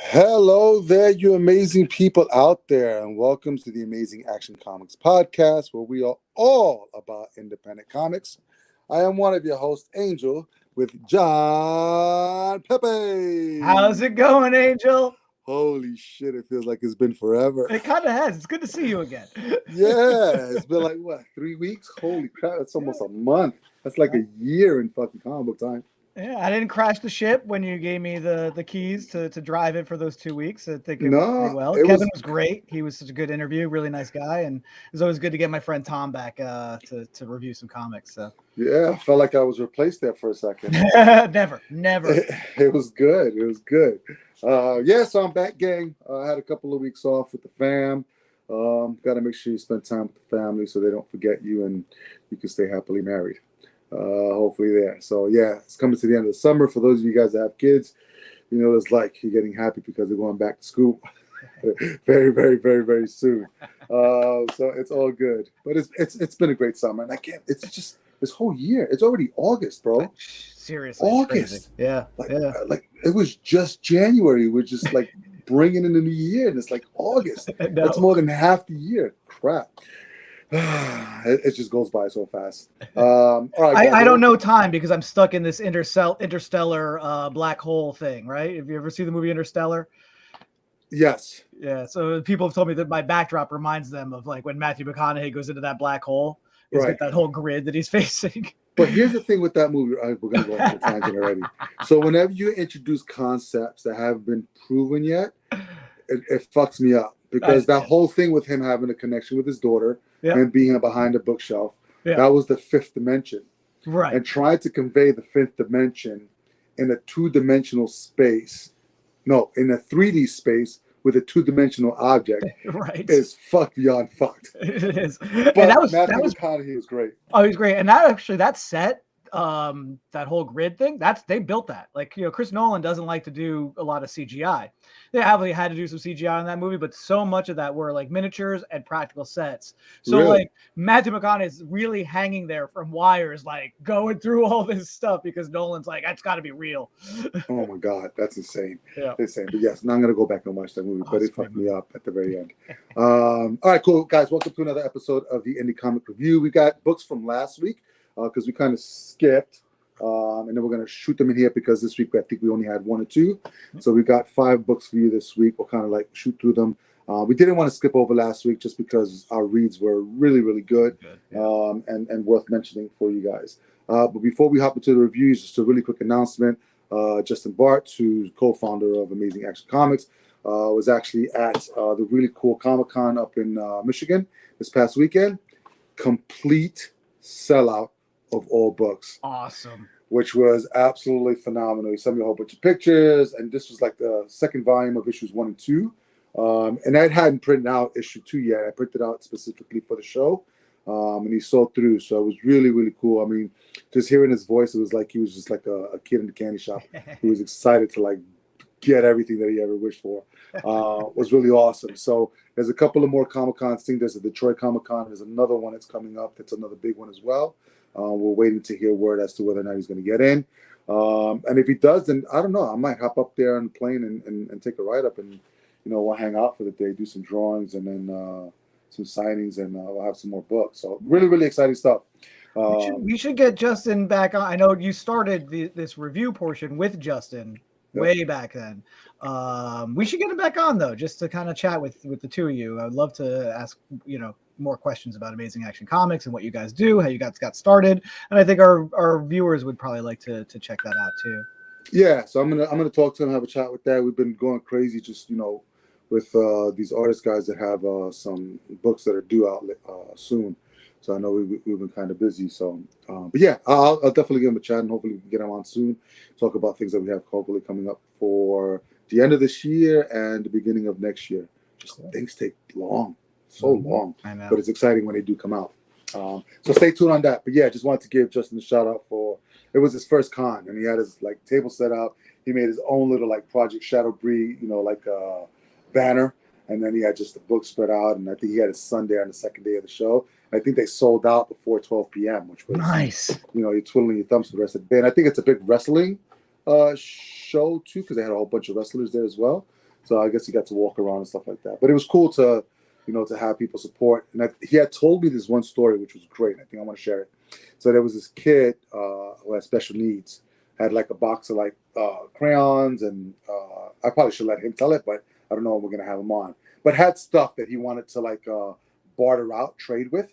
Hello there, you amazing people out there, and welcome to the Amazing Action Comics podcast, where we are all about independent comics. I am one of your hosts, Angel, with John How's Pepe. it going, Angel? Holy shit, it feels like it's been forever. It kind of has. It's good to see you again. Yeah, it's been like, what, 3 weeks? Holy crap, that's almost a month. That's like a year in fucking comic book time. Yeah, I didn't crash the ship when you gave me the keys to drive it for those 2 weeks. I think it went pretty No, well. it Kevin was, was great. He was such a good interview, really nice guy, and it was always good to get my friend Tom back to review some comics. So yeah, I felt like I was replaced there for a second. never. It was good. It was good. Yeah, so I'm back, gang. I had a couple of weeks off with the fam. Got to make sure you spend time with the family so they don't forget you and you can stay happily married. Hopefully there. So yeah, it's coming to the end of the summer. For those of you guys that have kids, you know it's like you're getting happy because they're going back to school very, very, very, very soon. So it's all good. But it's been a great summer, and I can't. It's just this whole year. It's already August, bro. Seriously, it's crazy. August. Yeah, Like, yeah. like it was just January. We're just like bringing in the new year, and it's like August. That's No. more than half the year. Crap. It just goes by so fast. All right, guys. I don't Well, know time because I'm stuck in this interstellar black hole thing, right? Have you ever seen the movie Interstellar? yes. Yeah, so people have told me that my backdrop reminds them of like when Matthew McConaughey goes into that black hole. He's Right. got that whole grid that he's facing. But here's the thing with that movie. All right, we're going to go off on a tangent already. So whenever you introduce concepts that haven't been proven yet, it fucks me up because that whole thing with him having a connection with his daughter and being behind a bookshelf, that was the fifth dimension. Right. And trying to convey the fifth dimension in a two-dimensional space, no, in a 3D space with a two-dimensional object Right. is fucked beyond fucked. It is. But And Matthew McConaughey was great. oh, he's great. And that set, that whole grid thing, they built that. Like, Chris Nolan doesn't like to do a lot of CGI. They obviously had to do some CGI in that movie, but so much of that were like miniatures and practical sets. So Really? like Matthew McConaughey is really hanging there from wires, like going through all this stuff because Nolan's like, that's got to be real. Oh my God, that's insane. Yeah. Insane. But yes, now I'm gonna go back and watch that movie, but it's it a great fucked me up at the very end. All right, cool, guys. Welcome to another episode of the Indie Comic Review. We got books from last week because we kind of skipped, and then we're gonna shoot them in here because this week I think we only had one or two. So we got 5 books for you this week. We'll kind of like shoot through them. We didn't want to skip over last week just because our reads were really, really good, and worth mentioning for you guys. But before we hop into the reviews, just a really quick announcement. Justin Bart, who's co-founder of Amazing Action Comics, was actually at the really cool Comic-Con up in Michigan this past weekend. Complete sellout of all books. Awesome. Which was absolutely phenomenal. He sent me a whole bunch of pictures, and this was like the second volume of issues 1 and 2. And I hadn't printed out issue 2 yet. I printed out specifically for the show. And he sold through, so it was really, really cool. I mean, just hearing his voice, it was like he was just like a kid in the candy shop who was excited to like get everything that he ever wished for. Was really awesome. So there's a couple of more Comic-Cons. I think there's a Detroit Comic-Con. There's another one that's coming up. That's another big one as well. We're waiting to hear word as to whether or not he's going to get in. And if he does, then I don't know. I might hop up there on the plane and take a ride up and, we'll hang out for the day, do some drawings, and then some signings, and we'll have some more books. So really, really exciting stuff. We should get Justin back on. I know you started this review portion with Justin way back then. We should get him back on though, just to kind of chat with the two of you. I would love to ask more questions about Amazing Action Comics and what you guys do, how you guys got started, and I think our viewers would probably like to check that out too. Yeah, so I'm gonna talk to him, have a chat with that. We've been going crazy, just with these artist guys that have some books that are due out soon. So I know we've been kind of busy. So, but yeah, I'll definitely give him a chat, and hopefully we can get him on soon. Talk about things that we have hopefully coming up for the end of this year and the beginning of next year. Just things take long, so long. I know. But it's exciting when they do come out. So stay tuned on that. But yeah, just wanted to give Justin a shout out for it was his first con, and he had his like table set up. He made his own little like Project Shadow Breed, like banner, and then he had just the book spread out, and I think he had his son there on the second day of the show. And I think they sold out before 12 p.m., which was nice. You're twiddling your thumbs for the rest of the day. And I think it's a big wrestling show too, because they had a whole bunch of wrestlers there as well. So I guess he got to walk around and stuff like that. But it was cool to, to have people support. And he had told me this one story, which was great. I think I want to share it. So there was this kid who had special needs, had like a box of like crayons, and I probably should let him tell it, but I don't know when we're gonna have him on. But had stuff that he wanted to like barter out, trade with,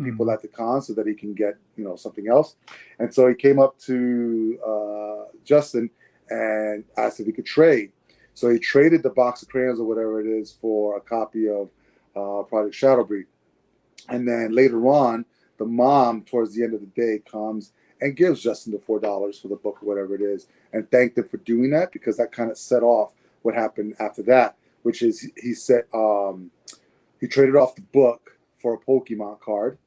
people at the con, so that he can get something else. And so he came up to Justin and asked if he could trade. So he traded the box of crayons or whatever it is for a copy of Project Shadowbreed. And then later on, the mom, towards the end of the day, comes and gives Justin the $4 for the book or whatever it is, and thanked him for doing that, because that kind of set off what happened after that, which is he said he traded off the book for a Pokemon card.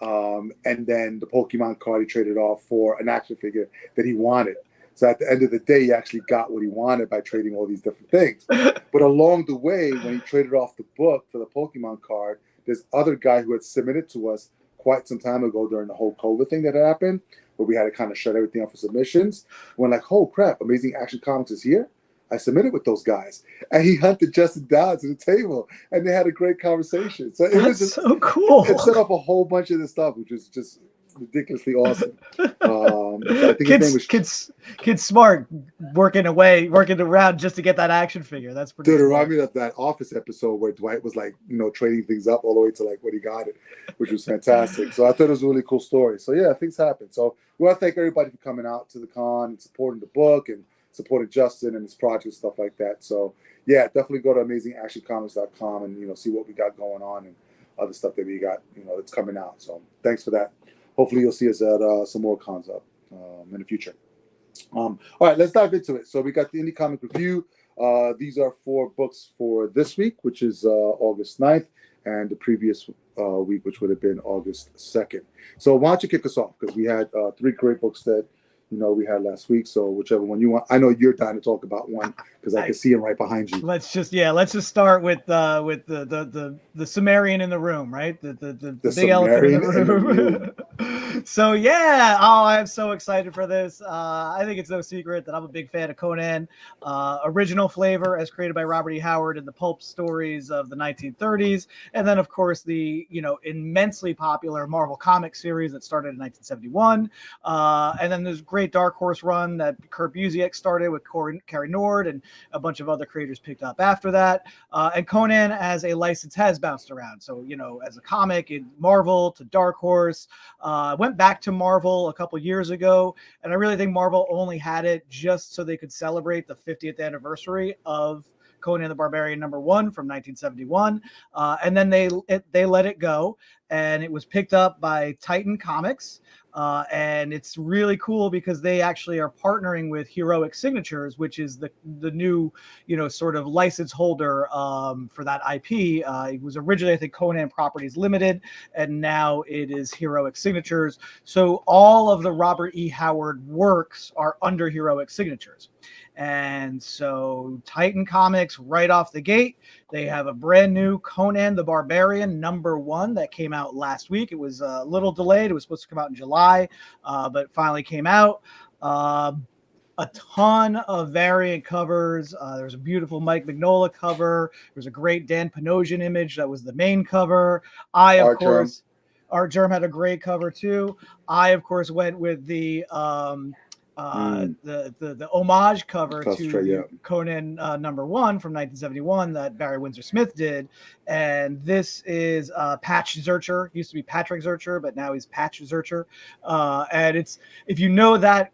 And then the Pokemon card he traded off for an action figure that he wanted. So at the end of the day, he actually got what he wanted by trading all these different things. But along the way, when he traded off the book for the Pokemon card, this other guy who had submitted to us quite some time ago during the whole COVID thing that had happened, where we had to kind of shut everything off for submissions, went like, oh crap, Amazing Action Comics is here? I submitted with those guys. And he hunted Justin down to the table, and they had a great conversation. So it was just so cool. It set up a whole bunch of this stuff, which was just ridiculously awesome. So I think his name was kids smart, working around just to get that action figure. That's pretty. Dude, it reminded me of that Office episode where Dwight was like, trading things up all the way to like when he got it, which was fantastic. So I thought it was a really cool story. So yeah, things happen. So we want to thank everybody for coming out to the con and supporting the book and supporting Justin and his project and stuff like that. So yeah, definitely go to amazingactioncomics.com and see what we got going on and other stuff that we got that's coming out. So thanks for that. Hopefully you'll see us at some more cons up in the future. All right, let's dive into it. So we got the Indie Comic Review. These are 4 books for this week, which is August 9th, and the previous week, which would have been August 2nd. So why don't you kick us off? Because we had 3 great books that we had last week. So whichever one you want. I know you're dying to talk about one because I can see him right behind you. Let's just start with the Sumerian in the room, right? The big elephant in the room. So yeah, I'm so excited for this. I think it's no secret that I'm a big fan of Conan. Original flavor as created by Robert E. Howard in the pulp stories of the 1930s, and then of course the immensely popular Marvel comic series that started in 1971, and then there's great Dark Horse run that Kurt Busiek started with Cary Nord, and a bunch of other creators picked up after that. And Conan as a license has bounced around. So, as a comic in Marvel to Dark Horse, went back to Marvel a couple years ago. And I really think Marvel only had it just so they could celebrate the 50th anniversary of Conan the Barbarian #1 from 1971. And then they let it go, and it was picked up by Titan Comics. And it's really cool because they actually are partnering with Heroic Signatures, which is the new, sort of license holder for that IP. It was originally, I think, Conan Properties Limited, and now it is Heroic Signatures. So all of the Robert E. Howard works are under Heroic Signatures. And so Titan Comics, right off the gate, they have a brand new Conan the Barbarian #1 that came out last week. It was a little delayed. It was supposed to come out in July, but finally came out. A ton of variant covers. There was a beautiful Mike Mignola cover. There was a great Dan Panosian image that was the main cover. Art Germ had a great cover too. I, of course, went with the homage cover to Conan #1 from 1971 that Barry Windsor Smith did, and this is Patch Zurcher. Used to be Patrick Zurcher, but now he's Patch Zurcher. And it's, if you know that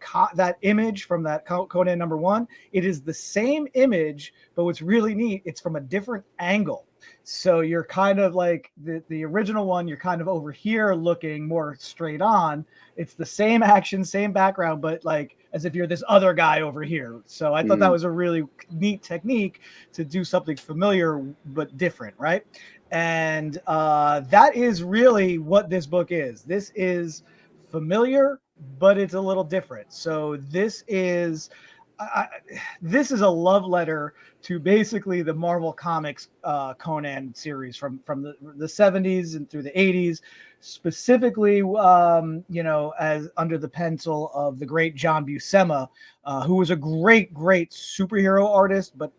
image from that Conan #1, it is the same image, but what's really neat, it's from a different angle. So you're kind of like the original one, you're kind of over here looking more straight on. It's the same action, same background, but like as if you're this other guy over here. So I thought that was a really neat technique to do something familiar but different, right? And that is really what this book is. This is familiar, but it's a little different. So this is a love letter to basically the Marvel Comics Conan series from the 70s and through the 80s, specifically, as under the pencil of the great John Buscema, who was a great superhero artist, but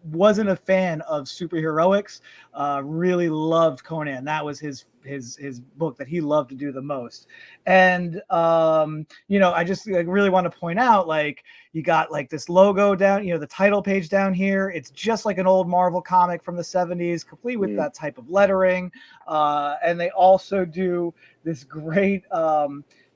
wasn't a fan of superheroics, really loved Conan. That was his book that he loved to do the most. And I just really want to point out, like, you got like this logo down, the title page down here. It's just like an old Marvel comic from the 70s, complete with that type of lettering. And they also do this great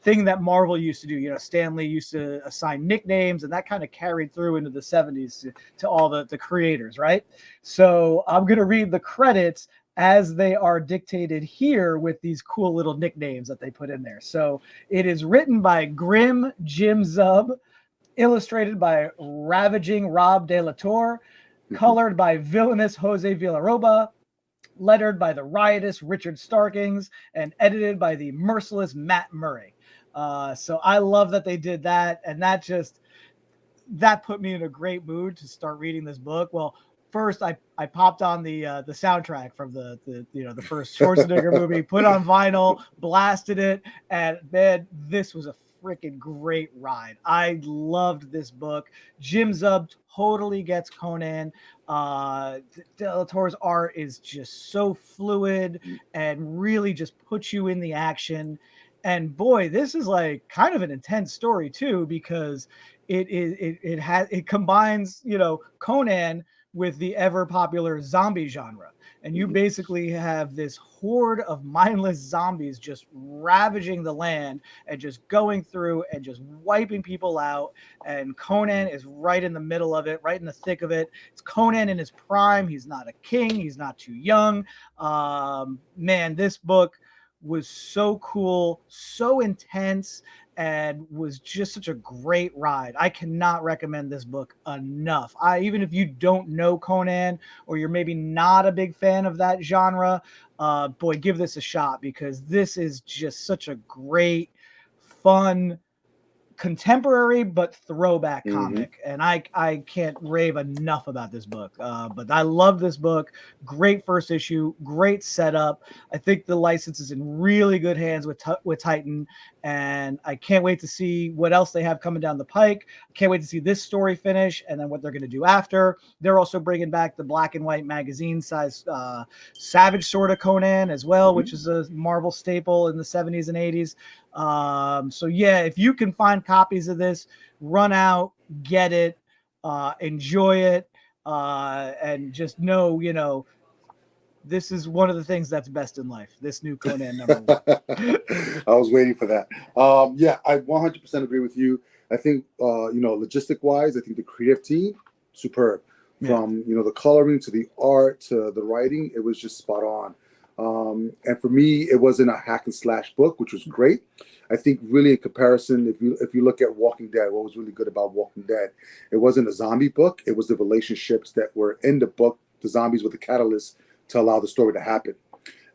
thing that Marvel used to do. Stan Lee used to assign nicknames, and that kind of carried through into the 70s to all the creators, right? So I'm going to read the credits as they are dictated here with these cool little nicknames that they put in there. So it is written by Grim Jim Zub, illustrated by Ravaging Rob De La Torre, colored by Villainous Jose Villarroba, lettered by the riotous Richard Starkings, and edited by the merciless Matt Murray. So I love that they did that, and that put me in a great mood to start reading this book. Well, first I popped on the soundtrack from the first Schwarzenegger movie, put on vinyl, blasted it, and man, this was a freaking great ride. I loved this book. Jim Zub totally gets Conan. De La Torre's art is just so fluid and really just puts you in the action. And boy, this is like kind of an intense story too, because it combines Conan with the ever popular zombie genre. And you basically have this horde of mindless zombies just ravaging the land and just going through and just wiping people out. And Conan is right in the middle of it, right in the thick of it. It's Conan in his prime. He's not a king. He's not too young. Man, this book was so cool, so intense, and was just such a great ride. I cannot recommend this book enough. Even if you don't know Conan, or you're maybe not a big fan of that genre, boy, give this a shot, because this is just such a great, fun, contemporary but throwback comic. And I can't rave enough about this book. But I love this book. Great first issue, great setup. I think the license is in really good hands with Titan, and I can't wait to see what else they have coming down the pike. I can't wait to see this story finish and then what they're going to do after. They're also bringing back the black and white magazine size Savage Sword of Conan as well, which is a Marvel staple in the 70s and 80s. So yeah, if you can find copies of this, run out, get it, enjoy it, and just know, this is one of the things that's best in life. This new Conan #1. I was waiting for that. Yeah, I 100% agree with you. I think, logistic wise, I think the creative team, superb. From, the coloring to the art to the writing, it was just spot on. And for me, it wasn't a hack and slash book, which was great. I think really in comparison, if you look at Walking Dead, what was really good about Walking Dead, it wasn't a zombie book. It was the relationships that were in the book. The zombies were the catalyst to allow the story to happen.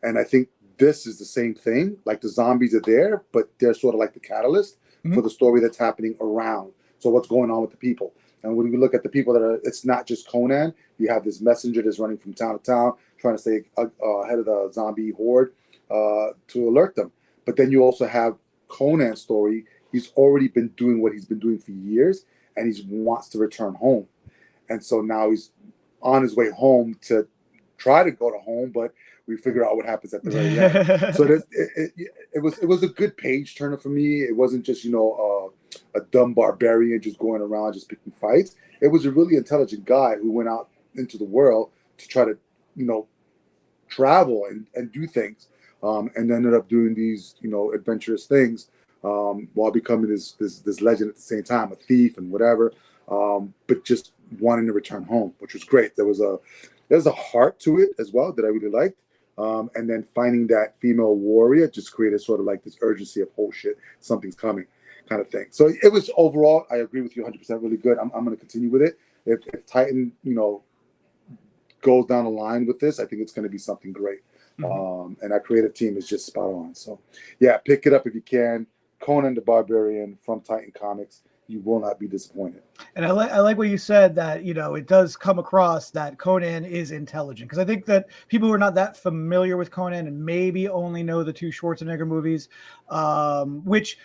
And I think this is the same thing. Like, the zombies are there, but they're sort of like the catalyst for the story that's happening around. So what's going on with the people? And when we look at the people it's not just Conan. You have this messenger that's running from town to town, trying to stay ahead of the zombie horde to alert them. But then you also have Conan's story. He's already been doing what he's been doing for years, and he wants to return home. And so now he's on his way home to try to go to home, but we figure out what happens at the very end. So it was a good page turner for me. It wasn't just a dumb barbarian just going around just picking fights. It was a really intelligent guy who went out into the world to try to travel and do things, and ended up doing these adventurous things, while becoming this legend at the same time, a thief and whatever, but just wanting to return home, which was great. There's a heart to it as well that I really liked. And then finding that female warrior just created sort of like this urgency of, oh shit, something's coming, kind of thing. So it was overall, I agree with you 100%, really good. I'm going to continue with it. If Titan, goes down the line with this, I think it's going to be something great. And our creative team is just spot on. So yeah, pick it up if you can. Conan the Barbarian from Titan Comics. You will not be disappointed. And I like what you said, that it does come across that Conan is intelligent, because I think that people who are not that familiar with Conan and maybe only know the two Schwarzenegger movies, which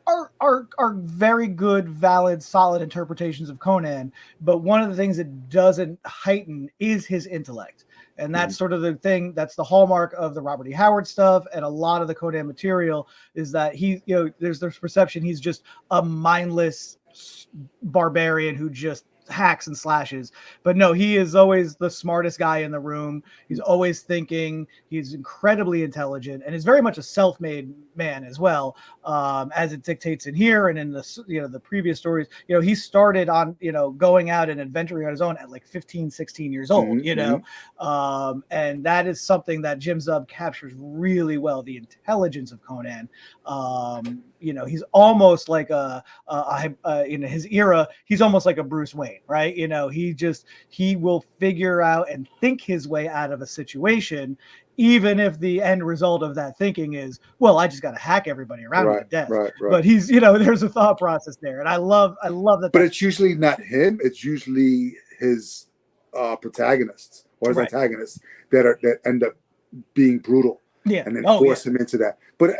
are very good, valid, solid interpretations of Conan. But one of the things it doesn't heighten is his intellect. And that's sort of the thing. That's the hallmark of the Robert E. Howard stuff, and a lot of the Conan material is that there's this perception he's just a mindless barbarian who just hacks and slashes. But no, he is always the smartest guy in the room. He's always thinking. He's incredibly intelligent, and is very much a self-made man as well, as it dictates in here and in the previous stories. He started on going out and adventuring on his own at like 15, 16 years old. And that is something that Jim Zub captures really well. The intelligence of Conan. He's almost like in his era, he's almost like a Bruce Wayne, right? He will figure out and think his way out of a situation, even if the end result of that thinking is, well, I just got to hack everybody around me to death. Right. But he's, there's a thought process there, and I love that. But it's usually not him; it's usually his protagonists or his antagonists that end up being brutal. Yeah, and then force him into that. But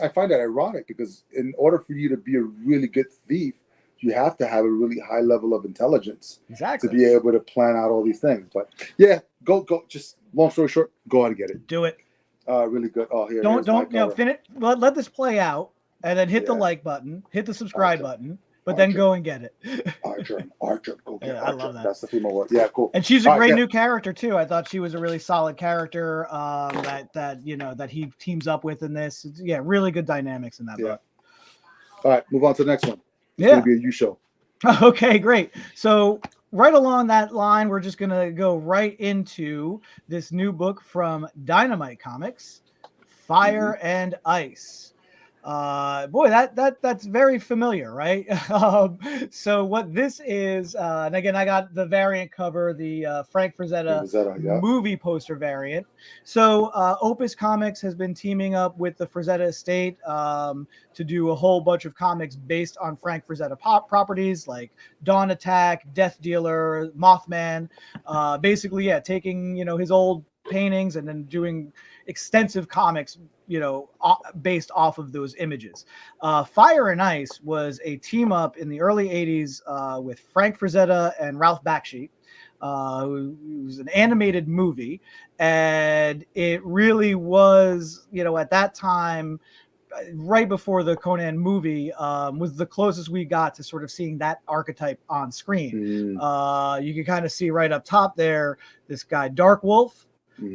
I find that ironic because in order for you to be a really good thief, you have to have a really high level of intelligence to be able to plan out all these things. But yeah, go. Just long story short, go out and get it. Do it. Really good. Oh, here. Don't finish. Let this play out, and then hit the like button, hit the subscribe button. But then go and get it. Archer, go get Archer. I love that. That's the female word. Yeah, cool. And she's a great new character too. I thought she was a really solid character that he teams up with in this. Yeah, really good dynamics in that book. All right, move on to the next one. It's going to be a you show. Okay, great. So right along that line, we're just going to go right into this new book from Dynamite Comics, Fire and Ice. Boy, that's very familiar, right? So what this is, and again, I got the variant cover, the Frank Frazetta movie poster variant. So Opus Comics has been teaming up with the Frazetta estate to do a whole bunch of comics based on Frank Frazetta properties like Dawn Attack, Death Dealer, Mothman. Basically, taking his old paintings and then doing extensive comics based off of those images. Fire and Ice was a team up in the early 80s with Frank Frazetta and Ralph Bakshi. It was an animated movie, and it really was, at that time, right before the Conan movie, was the closest we got to sort of seeing that archetype on screen. You can kind of see right up top there, this guy, Dark Wolf. He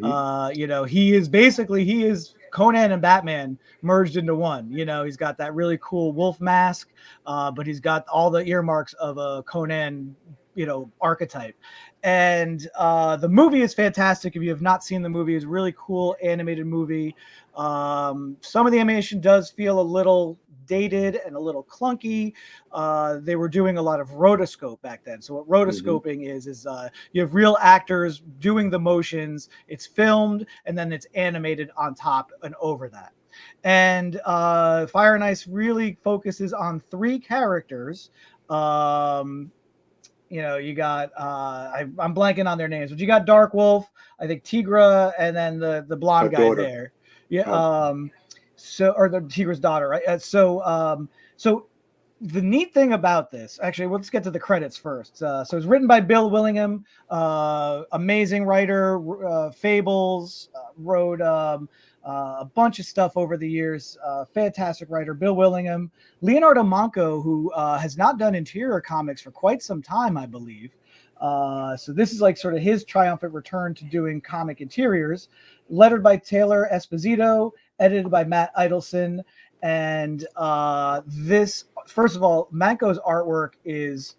is Conan and Batman merged into one. He's got that really cool wolf mask, but he's got all the earmarks of a Conan, archetype. And the movie is fantastic. If you have not seen the movie, it's a really cool animated movie. Some of the animation does feel a little dated and a little clunky. They were doing a lot of rotoscope back then. So what rotoscoping is you have real actors doing the motions, it's filmed, and then it's animated on top and over that. And Fire and Ice really focuses on three characters. You got I'm blanking on their names, but you got Dark Wolf, I think Tigra, and then the blonde guy there. Yeah. Or the Tigra's daughter, right? So the neat thing about this, actually, let's get to the credits first. So it's written by Bill Willingham, amazing writer, Fables, wrote a bunch of stuff over the years. Fantastic writer, Bill Willingham. Leonardo Manco, who has not done interior comics for quite some time, I believe. So this is like sort of his triumphant return to doing comic interiors. Lettered by Taylor Esposito, edited by Matt Idelson. And this, first of all, Manco's artwork is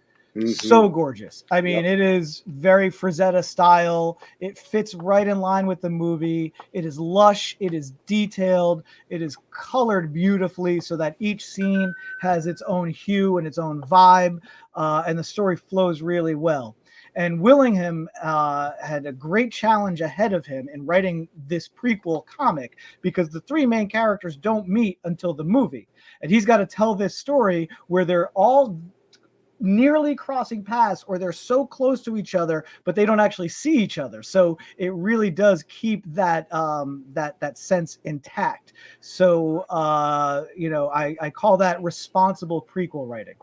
so gorgeous. I mean, it is very Frazetta style. It fits right in line with the movie. It is lush. It is detailed. It is colored beautifully so that each scene has its own hue and its own vibe. And the story flows really well. And Willingham had a great challenge ahead of him in writing this prequel comic because the three main characters don't meet until the movie. And he's got to tell this story where they're all nearly crossing paths, or they're so close to each other but they don't actually see each other. So it really does keep that that sense intact. So I call that responsible prequel writing.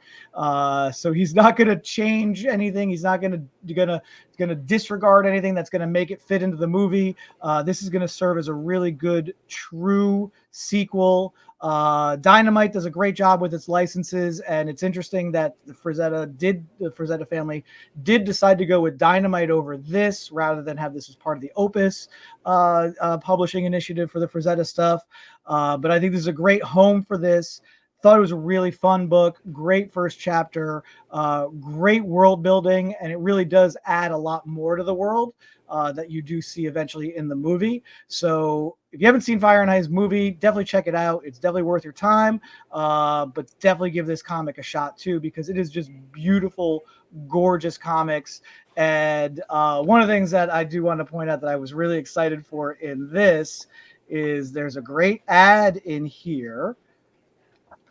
So he's not going to change anything. He's not going to disregard anything that's going to make it fit into the movie. This is going to serve as a really good true sequel. Dynamite does a great job with its licenses, and it's interesting that the Frazetta family did decide to go with Dynamite over this rather than have this as part of the Opus publishing initiative for the Frazetta stuff. But I think this is a great home for this. Thought it was a really fun book, great first chapter, great world building, and it really does add a lot more to the world that you do see eventually in the movie. So if you haven't seen Fire and Ice movie, definitely check it out. It's definitely worth your time, but definitely give this comic a shot too, because it is just beautiful, gorgeous comics. And one of the things that I do want to point out that I was really excited for in this is there's a great ad in here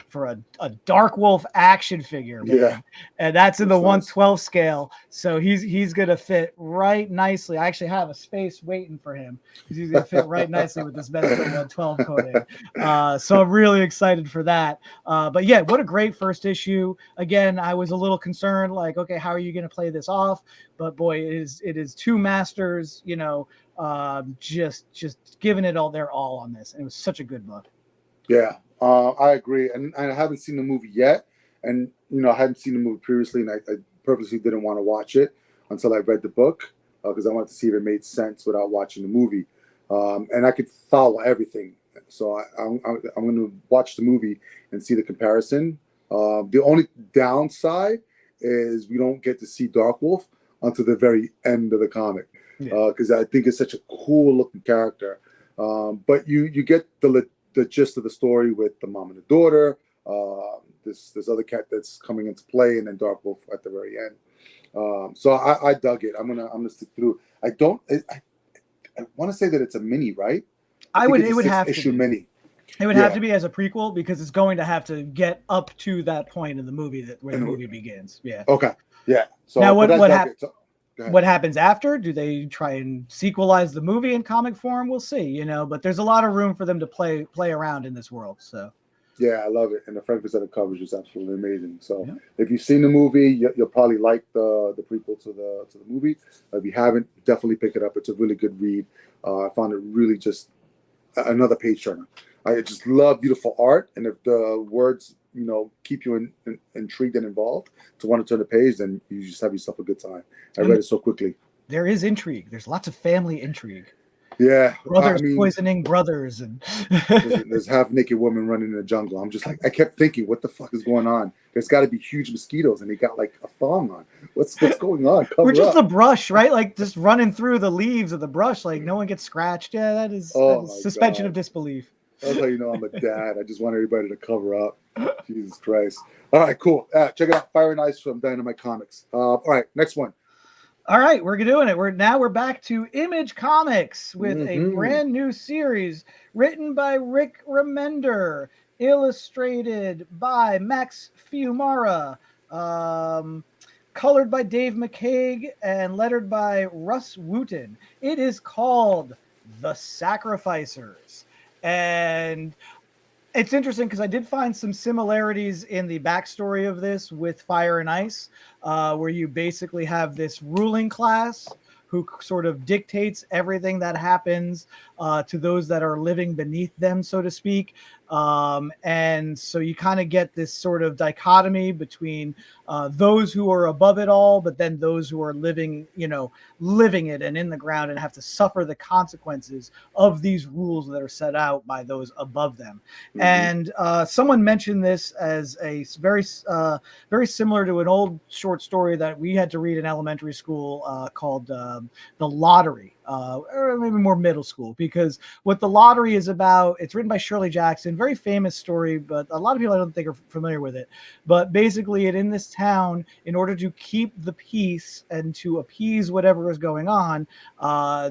for a Dark Wolf action figure, man. Yeah. And that's in the That's nice. 112 scale. So he's gonna fit right nicely. I actually have a space waiting for him because he's gonna fit right nicely with this Mezco 112 coating. So I'm really excited for that. But yeah, what a great first issue. Again, I was a little concerned, like, okay, how are you gonna play this off? But boy, it is two masters, just giving it all their all on this. And it was such a good book. Yeah, I agree, and I haven't seen the movie yet, and I hadn't seen the movie previously, and I purposely didn't want to watch it until I read the book because I wanted to see if it made sense without watching the movie, and I could follow everything. So I'm going to watch the movie and see the comparison. The only downside is we don't get to see Dark Wolf until the very end of the comic because I think it's such a cool looking character. But you get the gist of the story with the mom and the daughter, this other cat that's coming into play, and then Dark Wolf at the very end. So I dug it. I'm gonna stick through. I want to say that it's a mini, right? It would have issue to be. Mini. It would have to be as a prequel because it's going to have to get up to that point in the movie where the movie begins. Yeah. Okay. Yeah. So now what happens after? Do they try and sequelize the movie in comic form? We'll see, but there's a lot of room for them to play around in this world. So yeah, I love it. And the Frank Frazetta coverage is absolutely amazing. So if you've seen the movie, you'll probably like the prequel to the movie. If you haven't, definitely pick it up. It's a really good read. I found it really just another page turner. I just love beautiful art, and if the words keep you intrigued and involved to want to turn the page, then you just have yourself a good time. I read it so quickly. There is intrigue. There's lots of family intrigue. Yeah, brothers poisoning brothers, and there's half-naked women running in the jungle. I'm just like, I kept thinking, what the fuck is going on? There's got to be huge mosquitoes, and they got like a thong on. What's going on? Or just the brush, right? Like just running through the leaves of the brush, like no one gets scratched. Yeah, that is suspension of disbelief. That's how you know I'm a dad. I just want everybody to cover up. Jesus Christ. All right, cool. Check it out. Fire and Ice from Dynamite Comics. All right, next one. All right, we're doing it. We're back to Image Comics with a brand new series written by Rick Remender, illustrated by Max Fiumara, colored by Dave McCaig, and lettered by Russ Wooten. It is called The Sacrificers. And it's interesting because I did find some similarities in the backstory of this with Fire and Ice, where you basically have this ruling class who sort of dictates everything that happens to those that are living beneath them, so to speak. And so you kind of get this sort of dichotomy between those who are above it all, but then those who are living it and in the ground and have to suffer the consequences of these rules that are set out by those above them. And someone mentioned this as a very similar to an old short story that we had to read in elementary school called The Lottery, or maybe more middle school, because what The Lottery is about, it's written by Shirley Jackson, very famous story, but a lot of people I don't think are familiar with it. But basically, in this town, in order to keep the peace and to appease whatever is going on,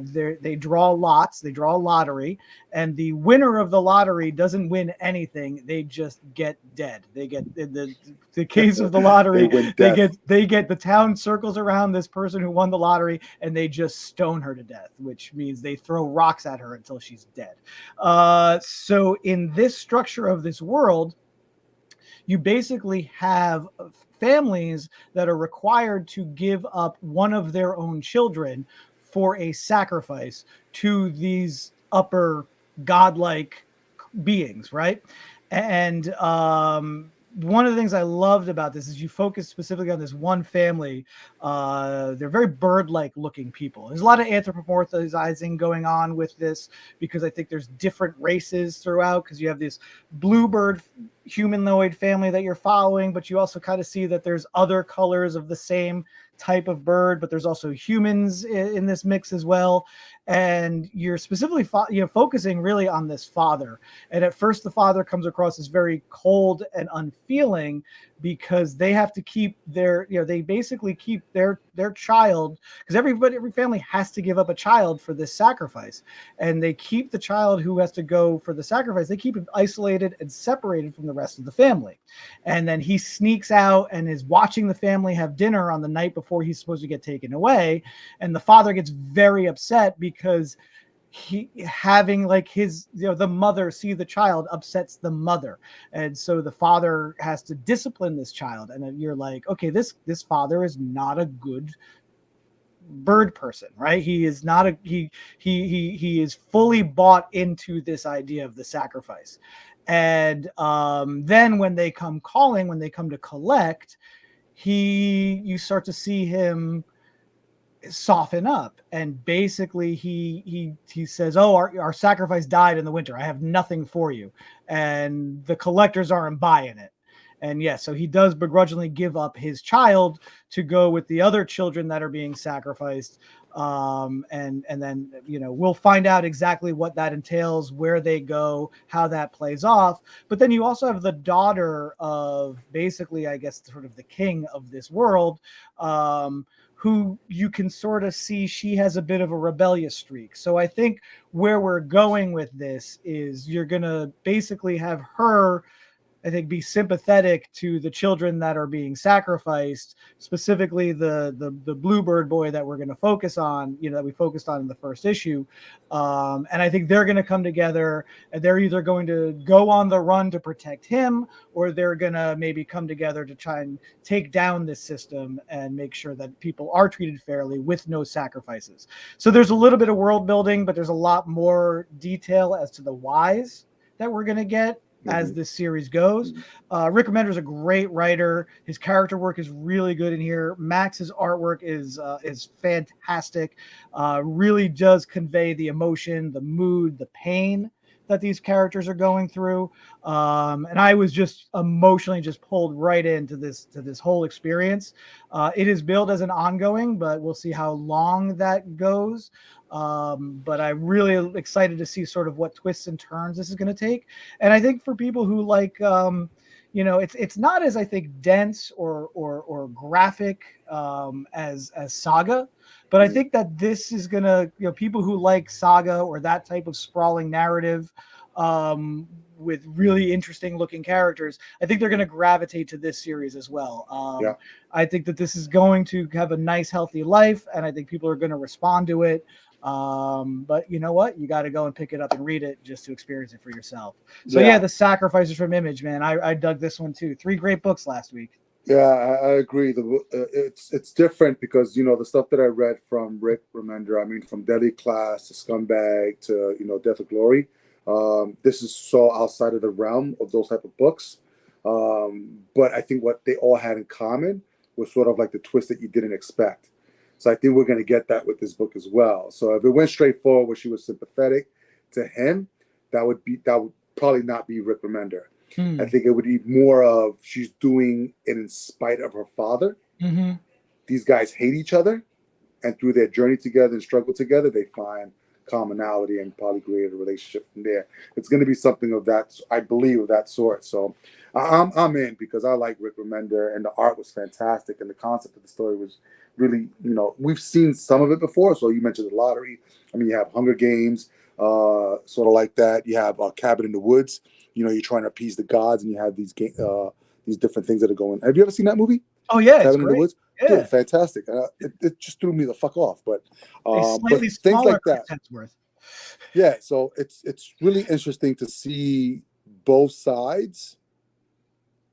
they draw lots, they draw a lottery, and the winner of the lottery doesn't win anything; they just get dead. They get in the case of the lottery, they get the town circles around this person who won the lottery, and they just stone her to death, which means they throw rocks at her until she's dead. So in this structure of this world, you basically have families that are required to give up one of their own children for a sacrifice to these upper godlike beings, right? And one of the things I loved about this is you focus specifically on this one family. They're very bird-like looking people. There's a lot of anthropomorphizing going on with this because I think there's different races throughout, because you have this bluebird humanoid family that you're following, but you also kind of see that there's other colors of the same type of bird, but there's also humans in this mix as well. And you're specifically focusing really on this father. And at first the father comes across as very cold and unfeeling, because they have to keep their, they basically keep their child, because every family has to give up a child for this sacrifice, and they keep the child who has to go for the sacrifice, they keep him isolated and separated from the rest of the family. And then he sneaks out and is watching the family have dinner on the night before he's supposed to get taken away, and the father gets very upset because he having like his the mother see the child upsets the mother, and so the father has to discipline this child. And you're like, okay, this father is not a good bird person, right? He is not a he is fully bought into this idea of the sacrifice. And then when they come calling, when they come to collect, you start to see him soften up, and basically he says, oh, our sacrifice died in the winter, I have nothing for you. And the collectors aren't buying it. And yes, so he does begrudgingly give up his child to go with the other children that are being sacrificed. And then we'll find out exactly what that entails, where they go, how that plays off. But then you also have the daughter of basically, I guess, sort of the king of this world, who you can sort of see she has a bit of a rebellious streak. So I think where we're going with this is you're going to basically have her, I think, be sympathetic to the children that are being sacrificed, specifically the bluebird boy that we're going to focus on, that we focused on in the first issue. And I think they're going to come together, and they're either going to go on the run to protect him, or they're going to maybe come together to try and take down this system and make sure that people are treated fairly with no sacrifices. So there's a little bit of world building, but there's a lot more detail as to the whys that we're going to get as this series goes. Rick Remender is a great writer. His character work is really good in here. Max's artwork is fantastic. Really does convey the emotion, the mood, the pain that these characters are going through. And I was just emotionally just pulled right into this whole experience. It is billed as an ongoing, but we'll see how long that goes. But I'm really excited to see sort of what twists and turns this is going to take. And I think for people who like, it's not as, I think, dense or graphic as Saga, but I think that this is going to, people who like Saga or that type of sprawling narrative with really interesting looking characters, I think they're going to gravitate to this series as well. I think that this is going to have a nice, healthy life, and I think people are going to respond to it. But you know what? You got to go and pick it up and read it just to experience it for yourself. So yeah, The Sacrifices from Image, man. I dug this one too. 3 great books last week. Yeah, I agree. It's different because the stuff that I read from Rick Remender, I mean, from Deadly Class to Scumbag to Death of Glory, this is so outside of the realm of those type of books. But I think what they all had in common was sort of like the twist that you didn't expect. So I think we're going to get that with this book as well. So if it went straight forward where she was sympathetic to him, that would probably not be Rick Remender. I think it would be more of she's doing it in spite of her father. These guys hate each other, and through their journey together and struggle together, they find commonality and probably create a relationship from there. It's going to be something of that, I believe, of that sort. So I'm in, because I like Rick Remender, and the art was fantastic, and the concept of the story was really, we've seen some of it before. So you mentioned the lottery. I mean, you have Hunger Games, sort of like that. You have Cabin in the Woods. You're trying to appease the gods, and you have these different things that are going. Have you ever seen that movie? Oh yeah, it's Cabin in the great. Woods. Yeah. Dude, fantastic. It just threw me the fuck off. But Slightly things like that. Hemsworth. Yeah, so it's really interesting to see both sides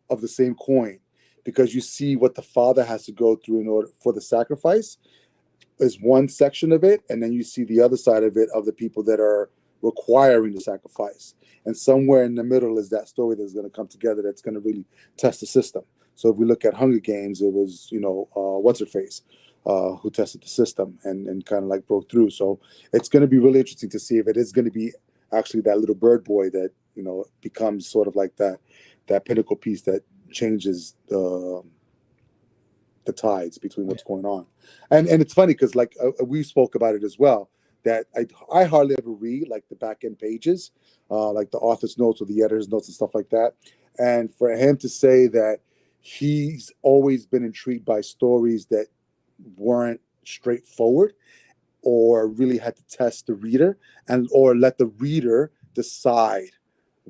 of the same coin, because you see what the father has to go through in order for the sacrifice is one section of it, and then you see the other side of it, of the people that are requiring the sacrifice. And somewhere in the middle is that story that's going to come together, that's going to really test the system. So if we look at Hunger Games, it was, what's her face, who tested the system and kind of like broke through. So it's going to be really interesting to see if it is going to be actually that little bird boy that, becomes sort of like that pinnacle piece that changes the tides between what's going on. And it's funny because like we spoke about it as well, that I hardly ever read like the back end pages, like the author's notes or the editor's notes and stuff like that. And for him to say that he's always been intrigued by stories that weren't straightforward, or really had to test the reader or let the reader decide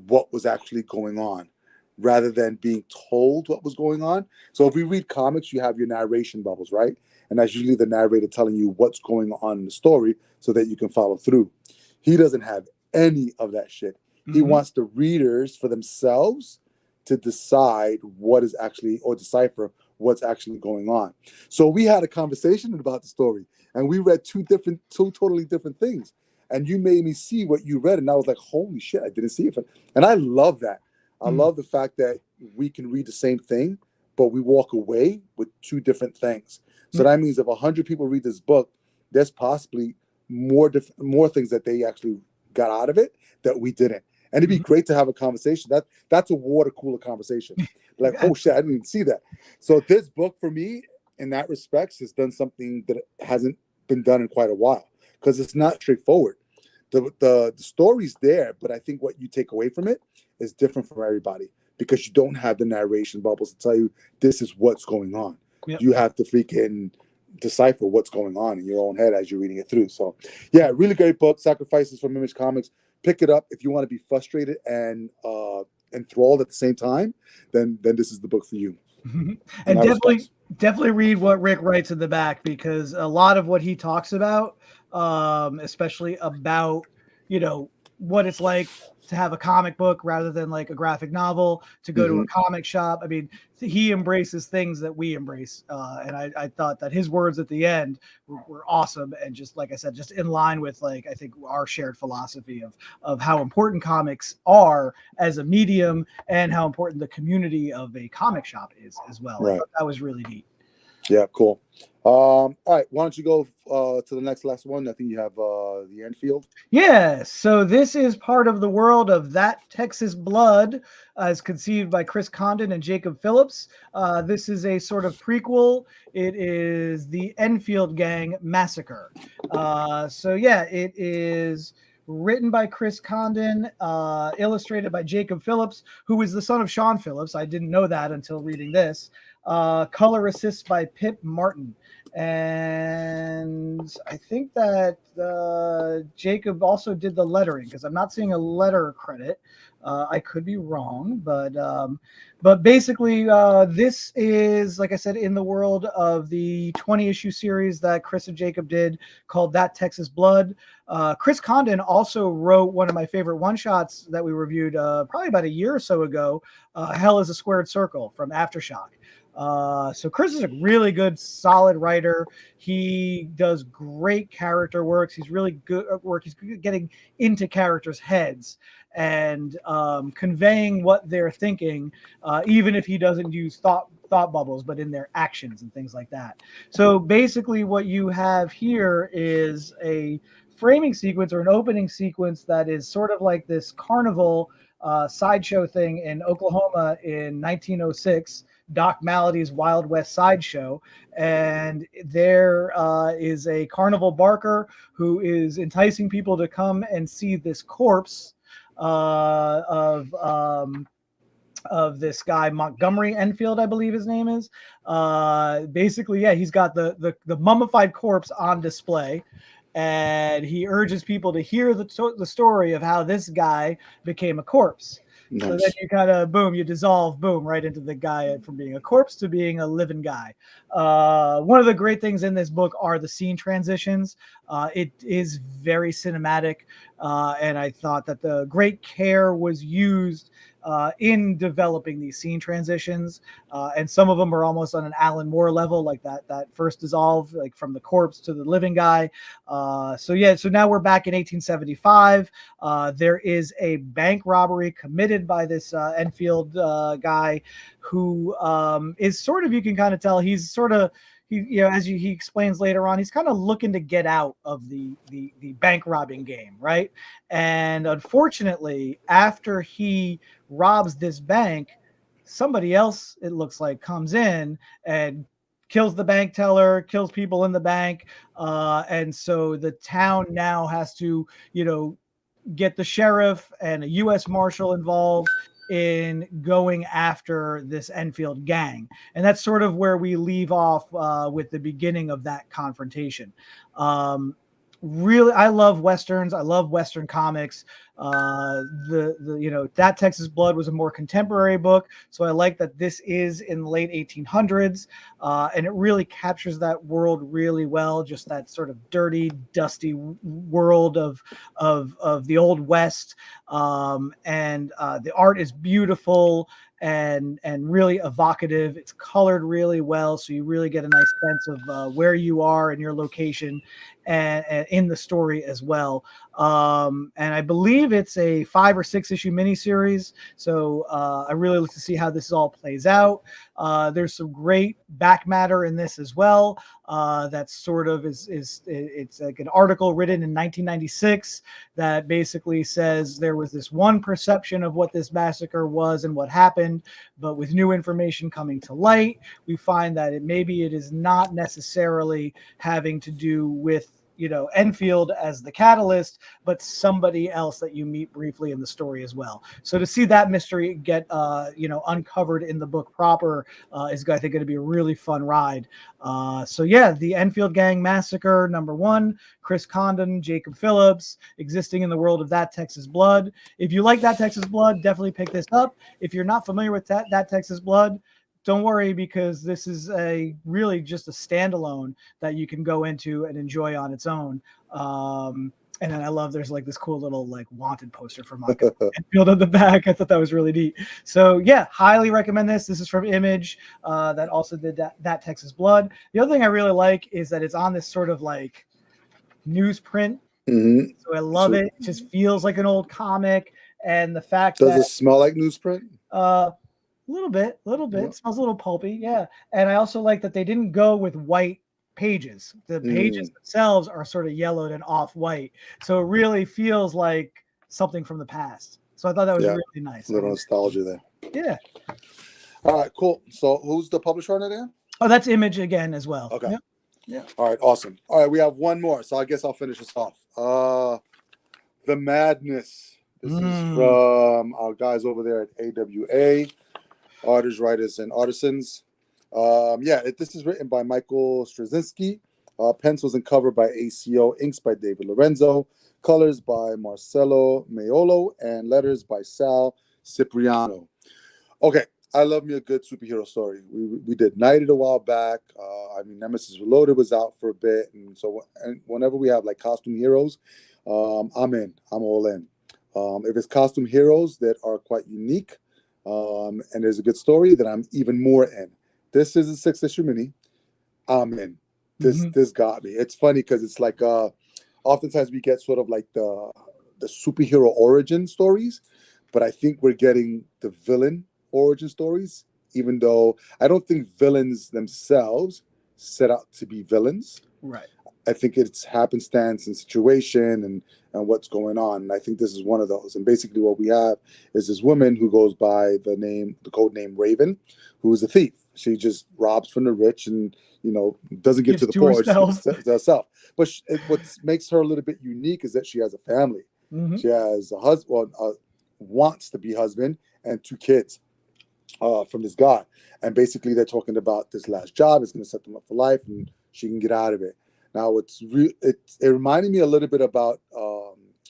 what was actually going on, rather than being told what was going on. So if we read comics, you have your narration bubbles, right? And that's usually the narrator telling you what's going on in the story so that you can follow through. He doesn't have any of that shit. Mm-hmm. He wants the readers for themselves to decide what is actually, or decipher what's actually going on. So we had a conversation about the story, and we read two totally different things. And you made me see what you read, and I was like, holy shit, I didn't see it. And I love that. I love the fact that we can read the same thing, but we walk away with two different things. So that means if 100 people read this book, there's possibly more things that they actually got out of it that we didn't. And it'd be great to have a conversation. That's a water cooler conversation. Like, oh shit, I didn't even see that. So this book for me, in that respect, has done something that hasn't been done in quite a while, because it's not straightforward. The story's there, but I think what you take away from it is different from everybody, because you don't have the narration bubbles to tell you this is what's going on. Yep. You have to freaking decipher what's going on in your own head as you're reading it through. So yeah, really great book, Sacrifices from Image Comics. Pick it up if you want to be frustrated and enthralled at the same time. Then this is the book for you. And definitely read what Rick writes in the back, because a lot of what he talks about, especially about what it's like to have a comic book rather than like a graphic novel, to go to a comic shop. I mean, he embraces things that we embrace. And I thought that his words at the end were awesome. And just like I said, just in line with like, I think our shared philosophy of how important comics are as a medium, and how important the community of a comic shop is as well. Right. I thought that was really neat. Yeah, cool. All right, why don't you go to the last one? I think you have the Enfield. Yeah, so this is part of the world of That Texas Blood, as conceived by Chris Condon and Jacob Phillips. This is a sort of prequel. It is the Enfield Gang Massacre. So yeah, it is written by Chris Condon, illustrated by Jacob Phillips, who is the son of Sean Phillips. I didn't know that until reading this. Color assists by Pip Martin. And I think that Jacob also did the lettering, because I'm not seeing a letter credit. I could be wrong, but basically this is, like I said, in the world of the 20-issue series that Chris and Jacob did called That Texas Blood. Chris Condon also wrote one of my favorite one-shots that we reviewed probably about a year or so ago, Hell is a Squared Circle from Aftershock. So Chris is a really good, solid writer. He does great character works. He's really good at work. He's good at getting into characters' heads and conveying what they're thinking, even if he doesn't use thought bubbles, but in their actions and things like that. So basically what you have here is a framing sequence, or an opening sequence, that is sort of like this carnival sideshow thing in Oklahoma in 1906. Doc Mallady's Wild West Sideshow, and there is a carnival barker who is enticing people to come and see this corpse of this guy Montgomery Enfield, I believe his name is. Basically, yeah, he's got the mummified corpse on display, and he urges people to hear the story of how this guy became a corpse. Nice. So then you kind of you dissolve right into the guy from being a corpse to being a living guy. One of the great things in this book are the scene transitions. It is very cinematic, and I thought that the great care was used in developing these scene transitions, and some of them are almost on an Alan Moore level, like that first dissolve, like from the corpse to the living guy. So now we're back in 1875. There is a bank robbery committed by this Enfield guy, who is sort of, you can kind of tell he's sort of, he explains later on, he's kind of looking to get out of the bank robbing game, right? And unfortunately, after he robs this bank, somebody else, it looks like, comes in and kills the bank teller, kills people in the bank, and so the town now has to, get the sheriff and a U.S. Marshal involved in going after this Enfield gang. And that's sort of where we leave off with the beginning of that confrontation. Really, I love Westerns. I love Western comics. That Texas Blood was a more contemporary book. So I like that this is in the late 1800s. And it really captures that world really well. Just that sort of dirty, dusty world of the Old West. And the art is beautiful and really evocative. It's colored really well, so you really get a nice sense of where you are and your location, and in the story as well. And I believe it's a 5 or 6 issue miniseries, so I really look to see how this all plays out. There's some great back matter in this as well. That sort of it's like an article written in 1996 that basically says there was this one perception of what this massacre was and what happened, but with new information coming to light, we find that maybe it is not necessarily having to do with Enfield as the catalyst, but somebody else that you meet briefly in the story as well. So to see that mystery get uncovered in the book proper is, I think, going to be a really fun ride. The Enfield Gang Massacre #1, Chris Condon, Jacob Phillips, existing in the world of That Texas Blood. If you like That Texas Blood, definitely pick this up. If you're not familiar with that Texas Blood, don't worry, because this is really just a standalone that you can go into and enjoy on its own. And then I love there's like this cool little like wanted poster for Montgomery Enfield on the back. I thought that was really neat. So yeah, highly recommend this. This is from Image that also did that Texas Blood. The other thing I really like is that it's on this sort of like newsprint. Mm-hmm. So I love it. It just feels like an old comic. And the fact Does it smell like newsprint? A little bit. Yeah. It smells a little pulpy, yeah. And I also like that they didn't go with white pages. The pages themselves are sort of yellowed and off-white, so it really feels like something from the past. So I thought that was really nice. A little nostalgia there. Yeah. All right, cool. So who's the publisher on it again? Oh, that's Image again as well. Okay. Yep. Yeah. All right, awesome. All right, we have one more, so I guess I'll finish this off. The Madness. This is from our guys over there at AWA. Artists, Writers, and Artisans. This is written by Michael Straczynski. Pencils and cover by ACO. Inks by David Lorenzo. Colors by Marcelo Maiolo. And letters by Sal Cipriano. Okay, I love me a good superhero story. We did Knighted a while back. Nemesis Reloaded was out for a bit. And so whenever we have like costume heroes, I'm in. I'm all in. If it's costume heroes that are quite unique, and there's a good story, then I'm even more in. This is a 6-issue mini. I'm in. This got me. It's funny because it's like oftentimes we get sort of like the superhero origin stories, but I think we're getting the villain origin stories, even though I don't think villains themselves set out to be villains. Right. I think it's happenstance and situation and what's going on. And I think this is one of those. And basically what we have is this woman who goes by the code name Raven, who is a thief. She just robs from the rich and, doesn't give Gives to the to poor. herself. She gives to herself. But what makes her a little bit unique is that she has a family. Mm-hmm. She has a husband, wants to be husband, and 2 kids from this guy. And basically they're talking about this last job is going to set them up for life and she can get out of it. Now it reminded me a little bit about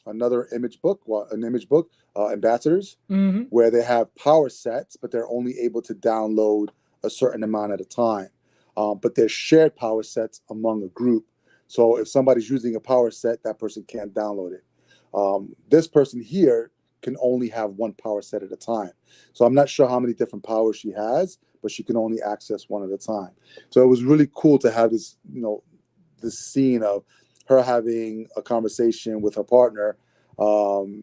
another an image book, Ambassadors, Mm-hmm. where they have power sets, but they're only able to download a certain amount at a time. But they're shared power sets among a group. So if somebody's using a power set, that person can't download it. This person here can only have one power set at a time. So I'm not sure how many different powers she has, but she can only access one at a time. So it was really cool to have this, this scene of her having a conversation with her partner,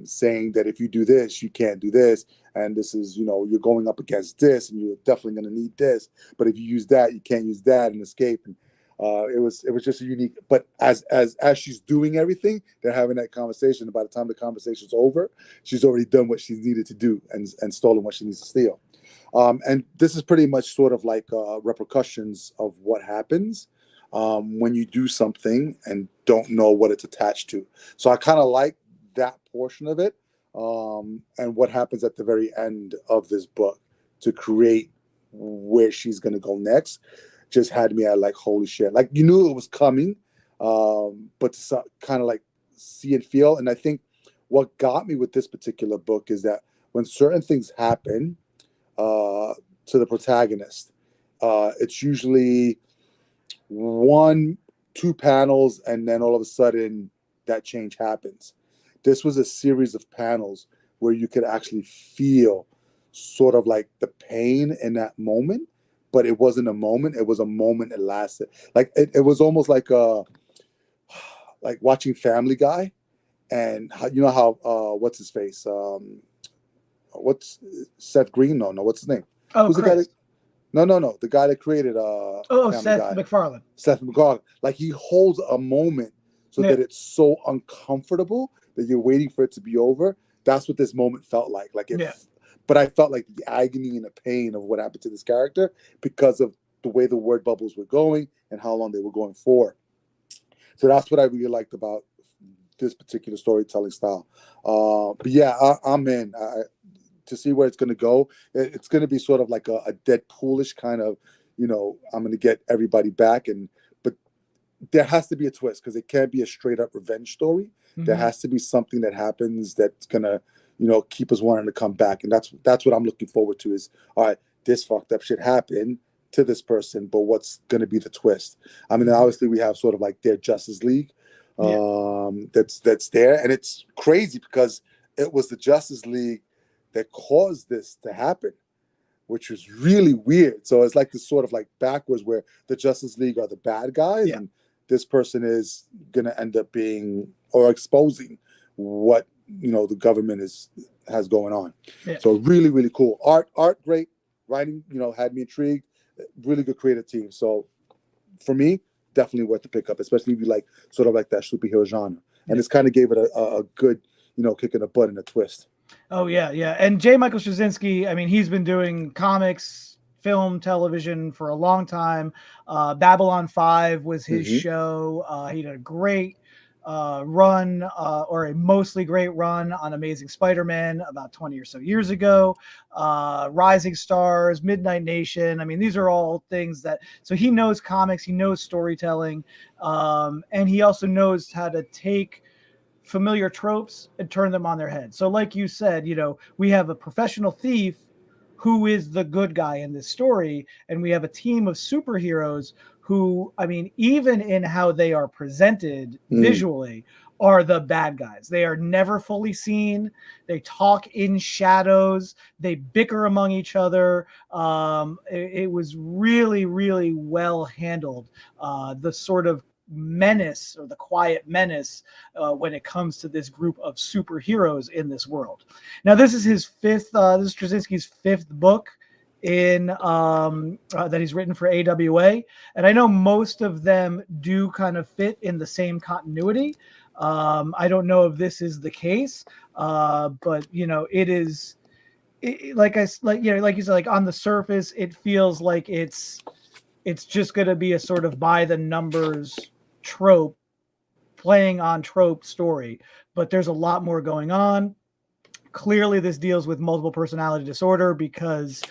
saying that if you do this, you can't do this. And this is, you're going up against this and you're definitely going to need this. But if you use that, you can't use that and escape. And it was just a unique, but as she's doing everything, they're having that conversation. And by the time the conversation's over, she's already done what she needed to do and stolen what she needs to steal. And this is pretty much sort of like repercussions of what happens when you do something and don't know what it's attached to. So I kind of like that portion of it, and what happens at the very end of this book to create where she's going to go next. Just had me at like, holy shit. Like, you knew it was coming, but to kind of like see and feel. And I think what got me with this particular book is that when certain things happen to the protagonist, it's usually 1-2 panels, and then all of a sudden that change happens. This was a series of panels where you could actually feel sort of like the pain in that moment. But it wasn't a moment. It was a moment that lasted. Like it was almost like like watching Family Guy, and how what's his face? What's Seth Green? No, what's his name? Oh, Who's Chris. the guy that, no, the guy that created Family Seth Guy. MacFarlane. Seth MacFarlane. Like he holds a moment so that it's so uncomfortable that you're waiting for it to be over. That's what this moment felt like. But I felt like the agony and the pain of what happened to this character because of the way the word bubbles were going and how long they were going for. So that's what I really liked about this particular storytelling style. But yeah, I'm in. To see where it's going to go. It's going to be sort of like a Deadpoolish kind of, I'm going to get everybody back. But there has to be a twist because it can't be a straight up revenge story. Mm-hmm. There has to be something that happens that's going to, keep us wanting to come back. And that's what I'm looking forward to is, all right, this fucked up shit happened to this person, but what's going to be the twist? I mean, obviously we have sort of like their Justice League that's there. And it's crazy because it was the Justice League that caused this to happen, which was really weird. So it's like this sort of like backwards where the Justice League are the bad guys and this person is going to end up being or exposing what the government has going on. So really, really cool. Art great. Writing, had me intrigued. Really good creative team. So for me, definitely worth the pickup, especially if you like sort of like that superhero genre. And this kind of gave it a good, kick in the butt and a twist. Oh yeah. And J. Michael Straczynski, I mean, he's been doing comics, film, television for a long time. Babylon 5 was his show. He did a great run, or a mostly great run on Amazing Spider-Man about 20 or so years ago. Rising Stars, Midnight Nation. I mean, these are all things so he knows comics, he knows storytelling, and he also knows how to take familiar tropes and turn them on their head. So like you said, we have a professional thief who is the good guy in this story, and we have a team of superheroes who, I mean, even in how they are presented visually, are the bad guys. They are never fully seen. They talk in shadows. They bicker among each other. It was really, really well handled. The sort of menace, or the quiet menace, when it comes to this group of superheroes in this world. Now, this is his fifth, this is Straczynski's 5th book in that he's written for AWA, and I know most of them do kind of fit in the same continuity. I don't know if this is the case, but it is. Like you said, like on the surface, it feels like it's just going to be a sort of by the numbers trope, playing on trope story, but there's a lot more going on. Clearly this deals with multiple personality disorder, because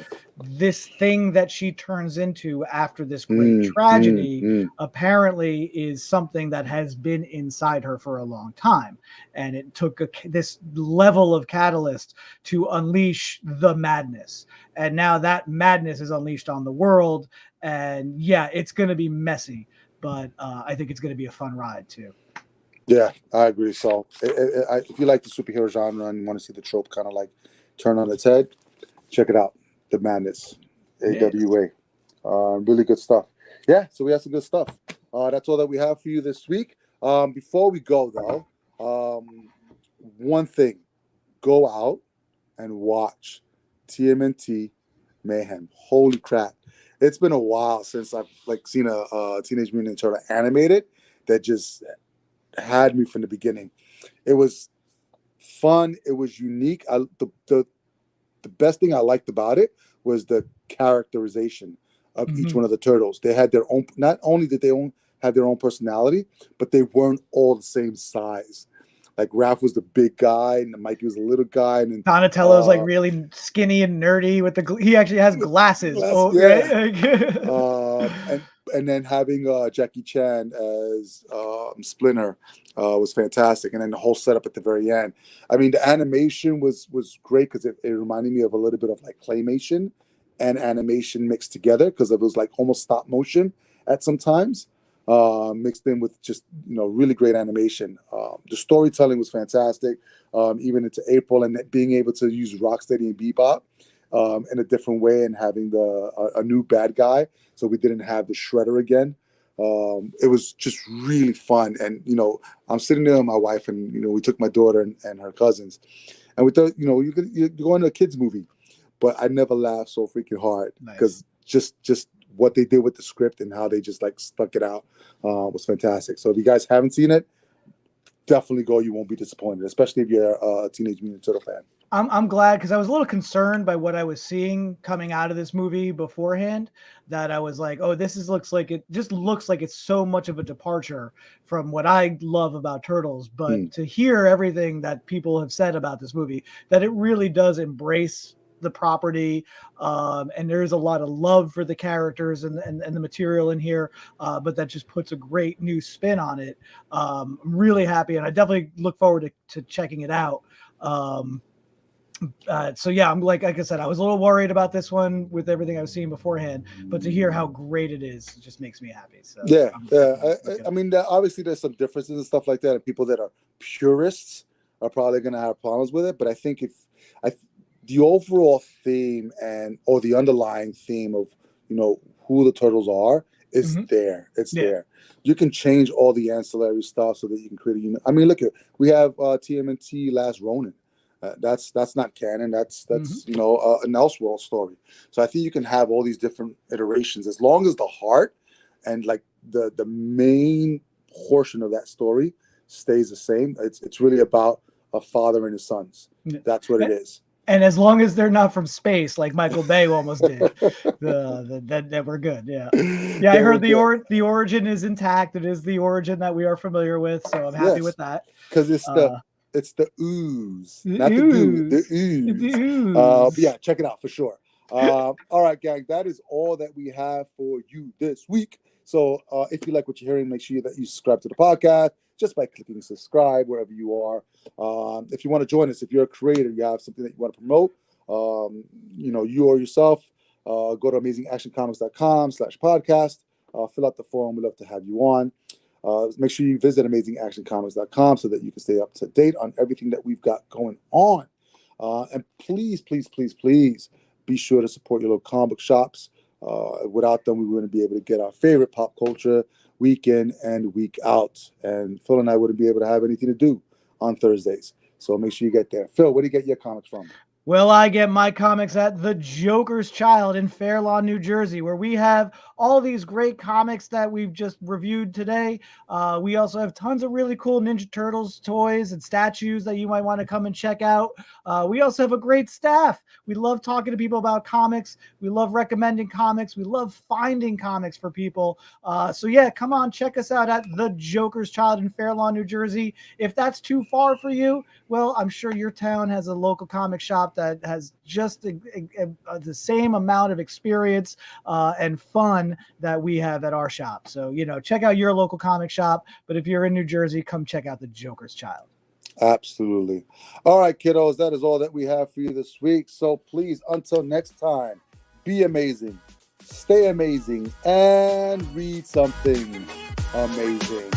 this thing that she turns into after this great tragedy apparently is something that has been inside her for a long time, and it took this level of catalyst to unleash the madness, and now that madness is unleashed on the world. And yeah, it's going to be messy, but I think it's going to be a fun ride too. Yeah, I agree. So if you like the superhero genre and you want to see the trope kind of like turn on its head, check it out. The Madness, AWA. Really good stuff. Yeah, so we have some good stuff. That's all that we have for you this week. Before we go, though, one thing. Go out and watch TMNT Mayhem. Holy crap. It's been a while since I've seen a Teenage Mutant Ninja Turtle animated that just had me from the beginning. It was fun. It was unique. The best thing I liked about it was the characterization of each one of the turtles. They had their own. Not only did they have their own personality, but they weren't all the same size. Like Raph was the big guy, and Mikey was the little guy, and Donatello's like really skinny and nerdy with he actually has glasses. Right? And then having Jackie Chan as Splinter was fantastic, and then the whole setup at the very end. I mean, the animation was great because it reminded me of a little bit of like claymation and animation mixed together, because it was like almost stop motion at some times, mixed in with just really great animation. The storytelling was fantastic, even into April, and being able to use Rocksteady and Bebop in a different way, and having a new bad guy, so we didn't have the Shredder again. It was just really fun, and I'm sitting there with my wife, and we took my daughter and her cousins, and we thought you're going to a kids movie, but I never laughed so freaking hard, because just what they did with the script and how they just like stuck it out was fantastic. So if you guys haven't seen it, definitely go. You won't be disappointed, especially if you're a Teenage Mutant Turtle fan. I'm glad, because I was a little concerned by what I was seeing coming out of this movie beforehand, that I was like, oh, looks like it's so much of a departure from what I love about Turtles. But to hear everything that people have said about this movie, that it really does embrace the property, and there's a lot of love for the characters and the material in here, but that just puts a great new spin on it. I'm really happy, and I definitely look forward to checking it out. So yeah, I'm like I said, I was a little worried about this one with everything I was seeing beforehand, but to hear how great it is just makes me happy. So I mean, obviously there's some differences and stuff like that, and people that are purists are probably going to have problems with it. But I think the overall theme or the underlying theme of who the turtles are is there. It's there. You can change all the ancillary stuff so that you can create I mean, look, we have TMNT Last Ronin. That's not canon. That's an Elseworld story. So I think you can have all these different iterations, as long as the heart and like the main portion of that story stays the same. It's really about a father and his sons. That's what it is. And as long as they're not from space, like Michael Bay almost did, that we're good. Yeah. I heard the origin is intact. It is the origin that we are familiar with, so I'm happy with that. Because it's the ooze, not the goo, the ooze. But yeah, check it out for sure. All right, gang, that is all that we have for you this week. So if you like what you're hearing, make sure that you subscribe to the podcast just by clicking subscribe wherever you are. If you want to join us, if you're a creator, you have something that you want to promote, you or yourself, go to amazingactioncomics.com/podcast. Fill out the form. We'd love to have you on. Make sure you visit amazingactioncomics.com so that you can stay up to date on everything that we've got going on. And please, please, please, please be sure to support your local comic book shops. Without them, we wouldn't be able to get our favorite pop culture week in and week out. And Phil and I wouldn't be able to have anything to do on Thursdays. So make sure you get there. Phil, where do you get your comics from? Well, I get my comics at The Joker's Child in Fair Lawn, New Jersey, where we have all these great comics that we've just reviewed today. We also have tons of really cool Ninja Turtles toys and statues that you might want to come and check out. We also have a great staff. We love talking to people about comics. We love recommending comics. We love finding comics for people. So yeah, come on, check us out at The Joker's Child in Fair Lawn, New Jersey. If that's too far for you, well, I'm sure your town has a local comic shop that has just the same amount of experience and fun that we have at our shop. So, check out your local comic shop. But if you're in New Jersey, come check out The Joker's Child. Absolutely. All right, kiddos, that is all that we have for you this week. So please, until next time, be amazing, stay amazing, and read something amazing.